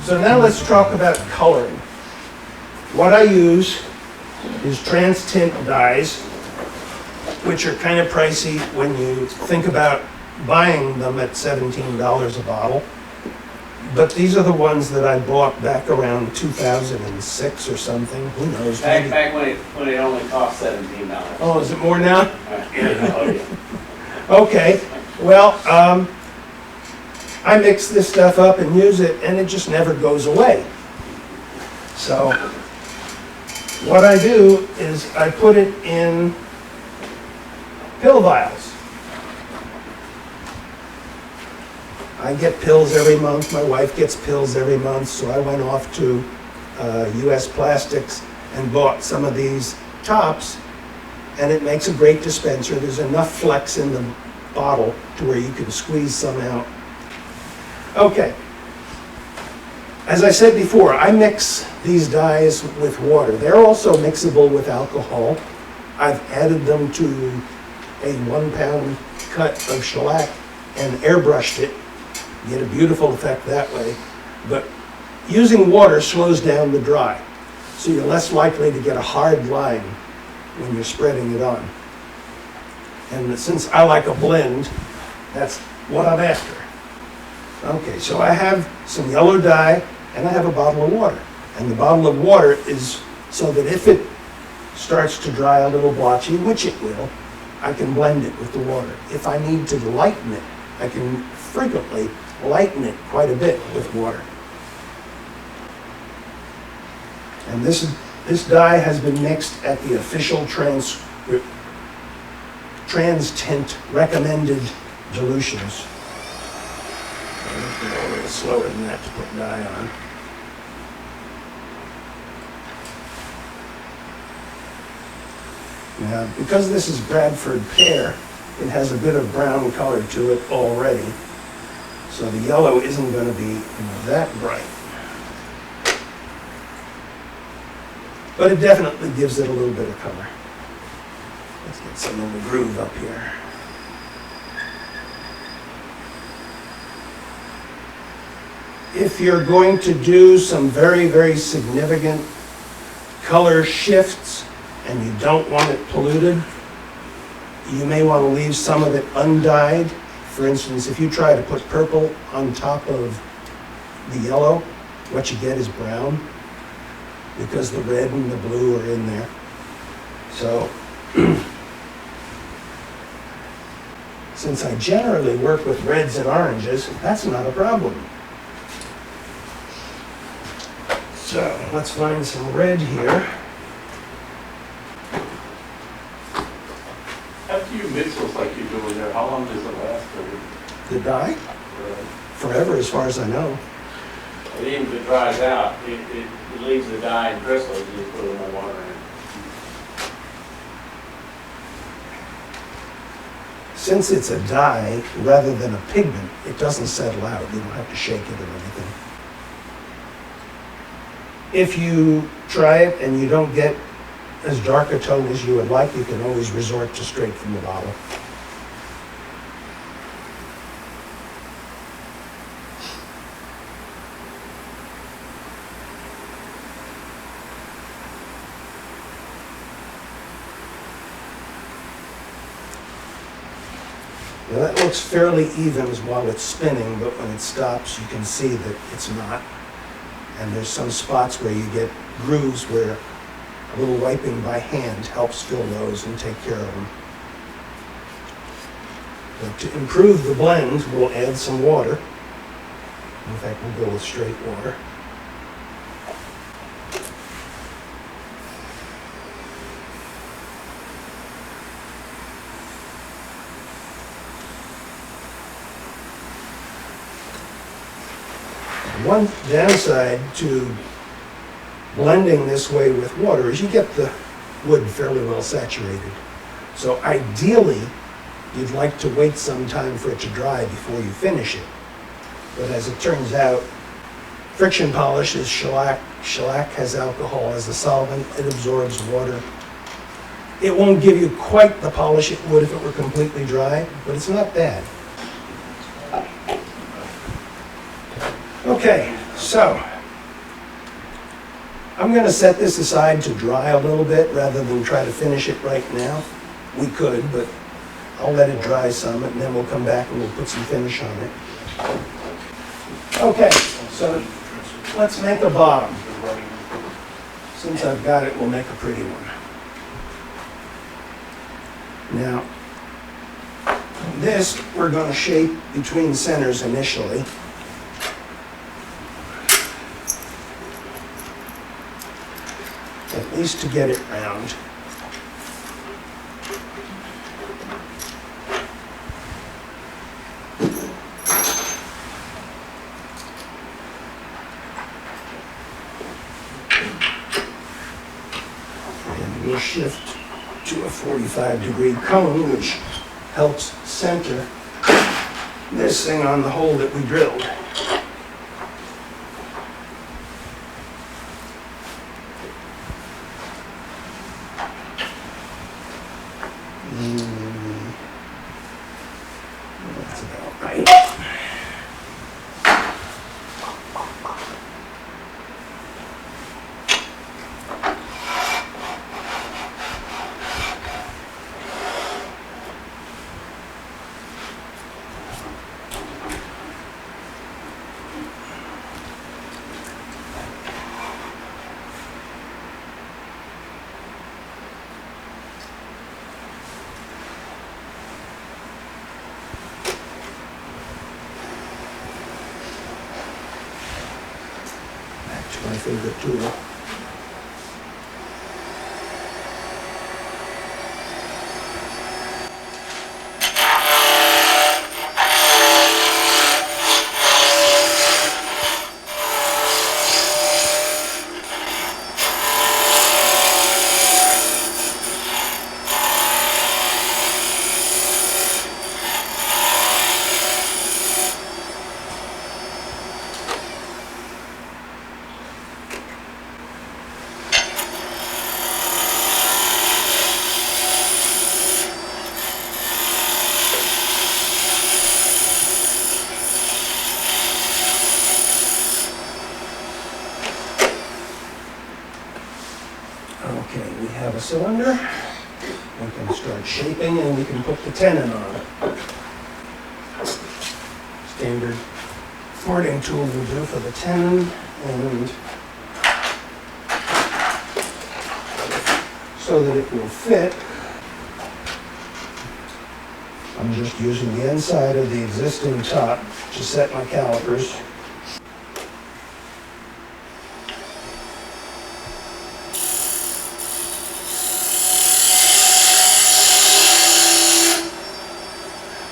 So now let's talk about coloring. What I use is trans tint dyes, which are kind of pricey when you think about buying them at $17 a bottle. But these are the ones that I bought back around 2006 or something. Who knows? Maybe. Back when it only cost $17. Oh, is it more now? Oh, yeah. Okay. Well, I mix this stuff up and use it, and it just never goes away. So what I do is I put it in pill vials. I get pills every month. My wife gets pills every month, so I went off to US Plastics and bought some of these tops, and it makes a great dispenser. There's enough flex in the bottle to where you can squeeze some out. Okay. As I said before, I mix these dyes with water. They're also mixable with alcohol. I've added them to a 1 pound cut of shellac and airbrushed it. You get a beautiful effect that way. But using water slows down the dry, so you're less likely to get a hard line when you're spreading it on. And since I like a blend, that's what I'm after. Okay, so I have some yellow dye and I have a bottle of water. And the bottle of water is so that if it starts to dry a little blotchy, which it will, I can blend it with the water. If I need to lighten it, I can frequently lighten it quite a bit with water. And this dye has been mixed at the official trans tint recommended dilutions. I have to go a little slower than that to put dye on. Now, because this is Bradford pear, it has a bit of brown color to it already. So the yellow isn't going to be that bright. But it definitely gives it a little bit of color. Let's get some of the groove up here. If you're going to do some very, very significant color shifts and you don't want it polluted, you may want to leave some of it undyed. For instance, if you try to put purple on top of the yellow, what you get is brown because the red and the blue are in there. So, since I generally work with reds and oranges, that's not a problem. So, let's find some red here. After you mix those like you're doing there, how long does it last? The dye? Forever, as far as I know. And even if it dries out, it leaves the dye in crystals, you just put a little more water in it. Since it's a dye rather than a pigment, it doesn't settle out. You don't have to shake it or anything. If you try it and you don't get as dark a tone as you would like, you can always resort to straight from the bottle. Now that looks fairly even while it's spinning, but when it stops, you can see that it's not. And there's some spots where you get grooves where a little wiping by hand helps fill those and take care of them. But to improve the blend, we'll add some water. In fact, we'll go with straight water. One downside to blending this way with water is you get the wood fairly well saturated. So ideally, you'd like to wait some time for it to dry before you finish it. But as it turns out, friction polish is shellac. Shellac has alcohol as a solvent. It absorbs water. It won't give you quite the polish it would if it were completely dry, but it's not bad. Okay, so I'm gonna set this aside to dry a little bit rather than try to finish it right now. We could, but I'll let it dry some and then we'll come back and we'll put some finish on it. Okay, so let's make a bottom. Since I've got it, we'll make a pretty one. Now, this we're gonna shape between centers initially. At least to get it round. And we'll shift to a 45-degree cone, which helps center this thing on the hole that we drilled. That's about right. My favorite tool. Okay, we have a cylinder. We can start shaping and we can put the tenon on it. Standard fording tool will do for the tenon, and so that it will fit, I'm just using the inside of the existing top to set my calipers.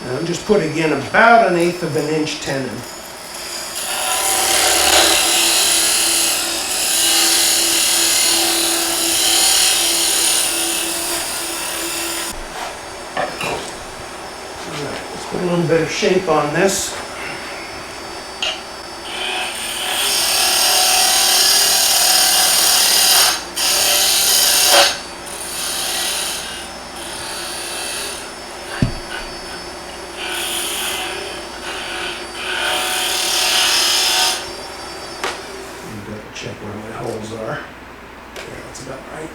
I'm just putting in about 1/8 of an inch tenon. All right, let's put a little bit of shape on this. Check where my holes are. Yeah, that's about right.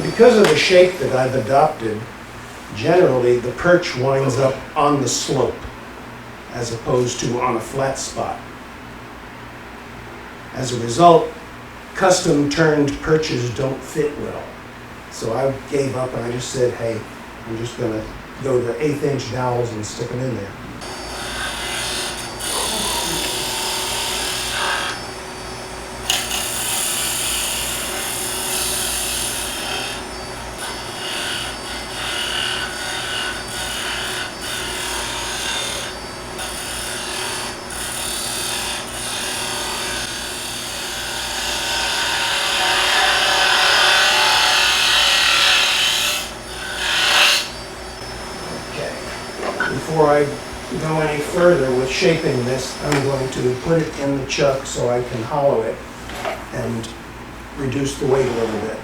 Because of the shape that I've adopted, generally the perch winds up on the slope as opposed to on a flat spot. As a result, custom turned perches don't fit well. So I gave up and I just said, hey, I'm just gonna go to 1/8 inch dowels and stick them in there. further with shaping this, I'm going to put it in the chuck so I can hollow it and reduce the weight a little bit.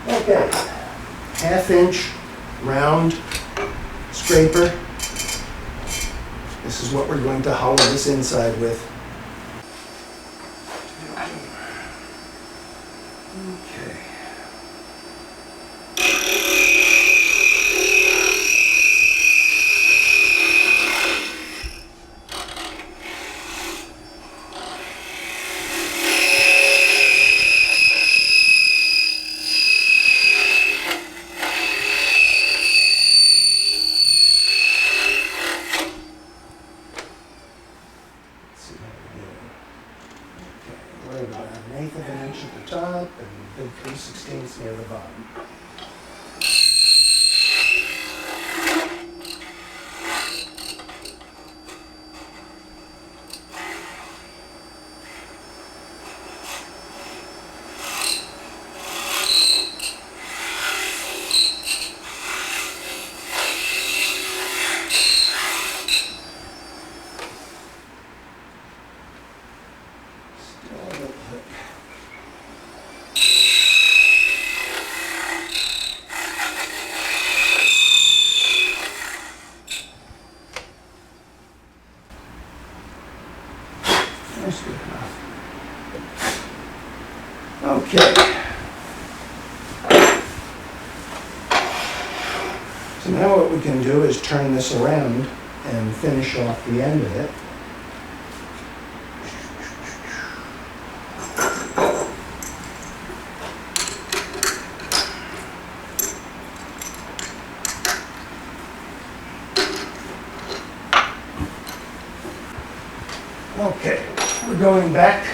Okay, 1/2 inch round scraper. This is what we're going to hollow this inside with. Okay. We're about 1/8 of an inch at the top and big 3/16 near the bottom. That's good enough. Okay. So now what we can do is turn this around and finish off the end of it. Okay, we're going back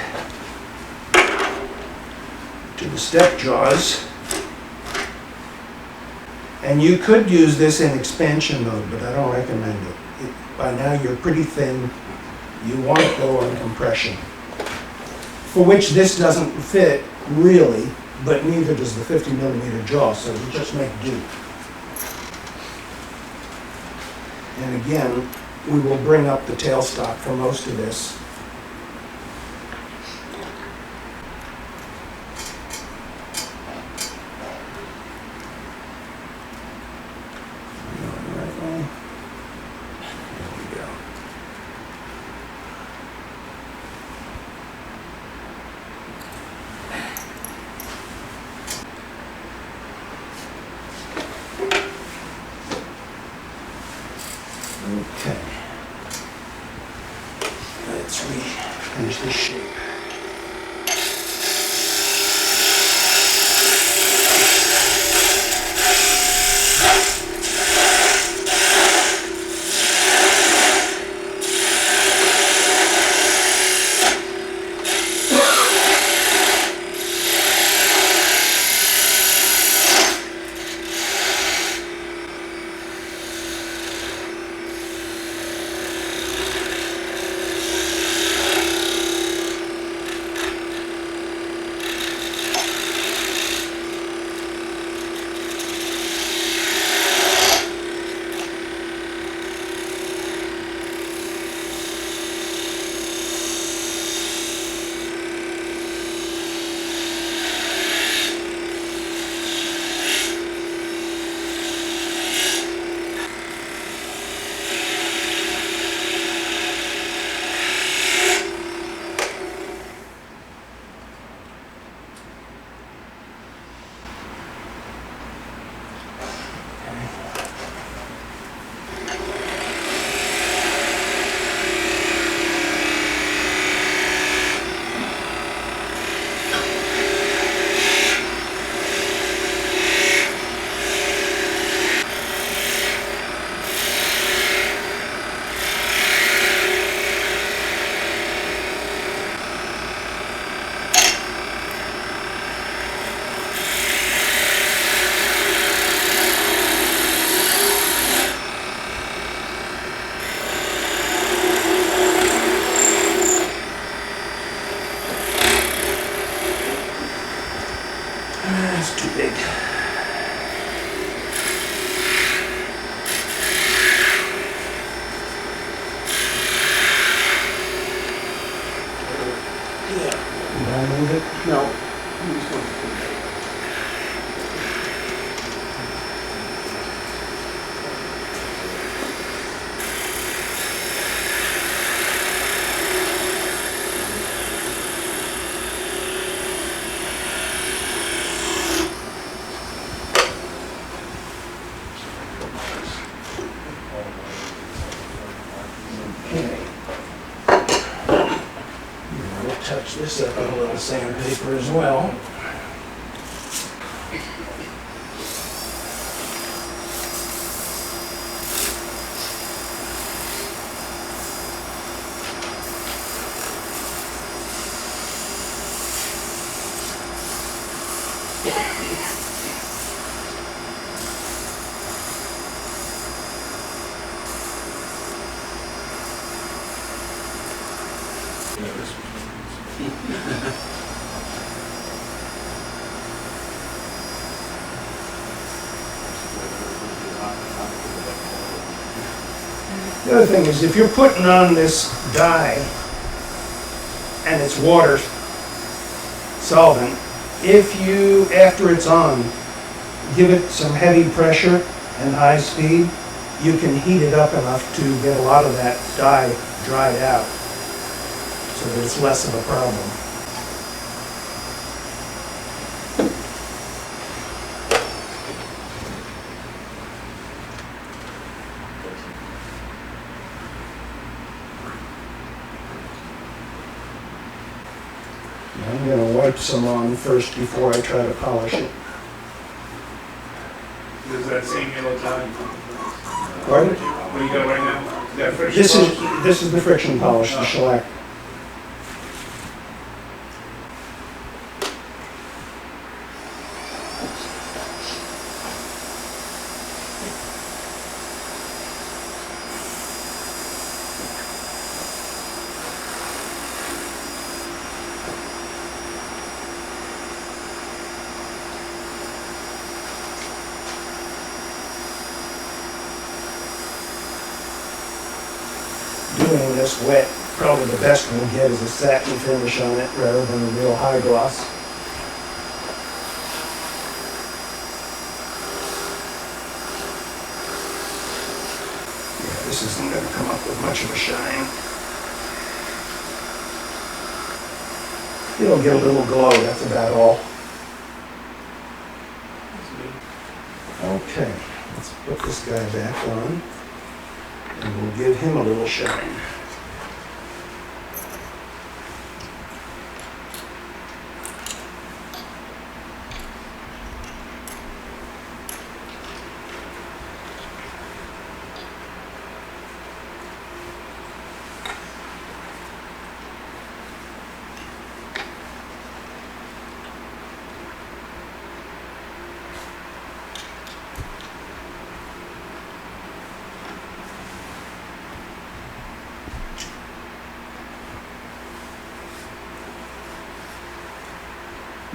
to the step jaws. And you could use this in expansion mode, but I don't recommend it. By now you're pretty thin. You want to go on compression. For which this doesn't fit really, but neither does the 50mm jaw, so you just make do. And again, we will bring up the tailstock for most of this. Going the right way. There we go. Okay. Let's finish this shape. Okay. We'll touch this up with a little sandpaper as well. The other thing is, if you're putting on this dye and it's water solvent, if you, after it's on, give it some heavy pressure and high speed, you can heat it up enough to get a lot of that dye dried out, so that it's less of a problem. I'm going to wipe some on first before I try to polish it. Is that same yellow dye? Pardon? What you got right now? Is that fresh? This is the friction polish, the shellac. Doing this wet, probably the best we'll get is a satin finish on it rather than a real high gloss. Yeah, this isn't going to come up with much of a shine. It'll get a little glow, that's about all. Okay, let's put this guy back on. And we'll give him a little shine.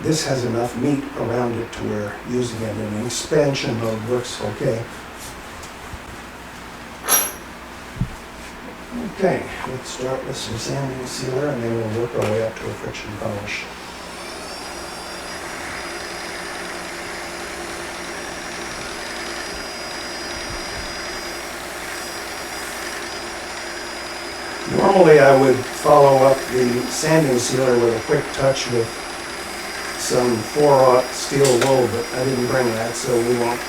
This has enough meat around it to where using it in expansion mode works okay. Okay, let's start with some sanding sealer and then we'll work our way up to a friction polish. Normally I would follow up the sanding sealer with a quick touch with some 4/0 steel wool, but I didn't bring that, so we won't.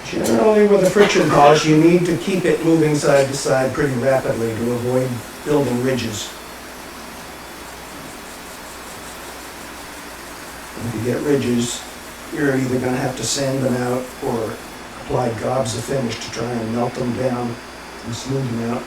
Generally, with a friction polish, you need to keep it moving side to side pretty rapidly to avoid building ridges. If you get ridges, you're either going to have to sand them out or apply gobs of finish to try and melt them down and smooth them out.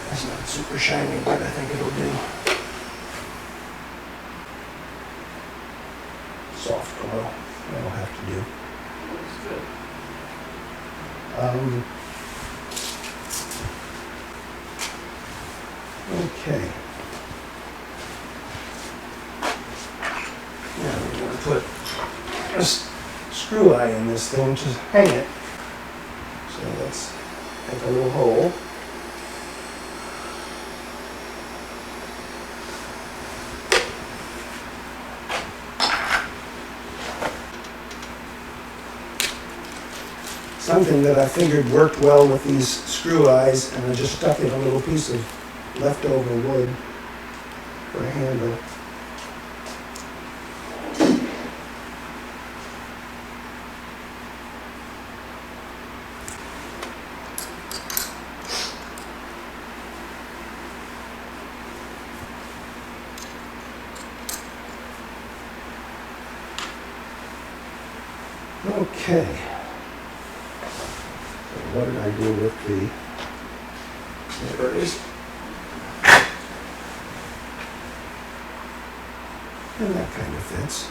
It's not super shiny, but I think it'll do. Soft glow, that'll have to do. Looks good. Okay. Now we're going to put a screw eye in this thing to hang it. So let's make a little hole. Something that I figured worked well with these screw eyes, and I just stuck in a little piece of leftover wood for a handle. Okay. What did I do with the, there it is. And that kind of fits.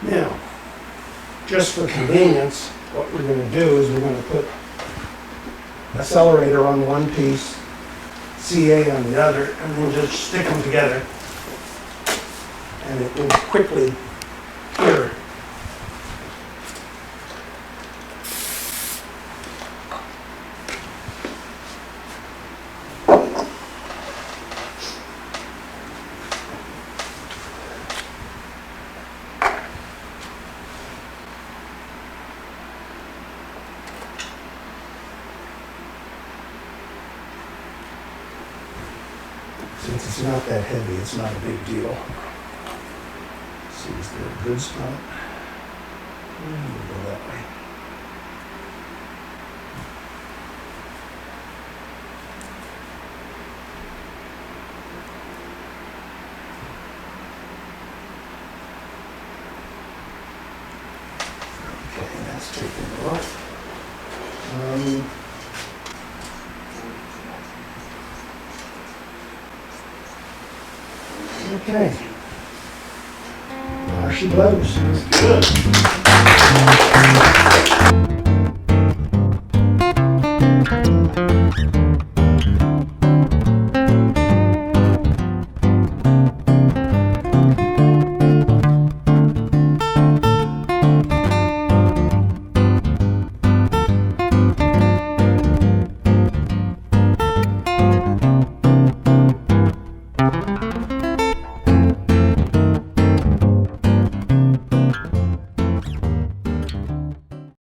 Now, just for convenience, what we're going to do is we're going to put accelerator on one piece, CA on the other, and we'll just stick them together. And it will quickly cure. Since it's not that heavy, it's not a big deal. Let's see, is there a good spot? We'll go that way. Okay, that's taken off. Okay. There she blows. Good.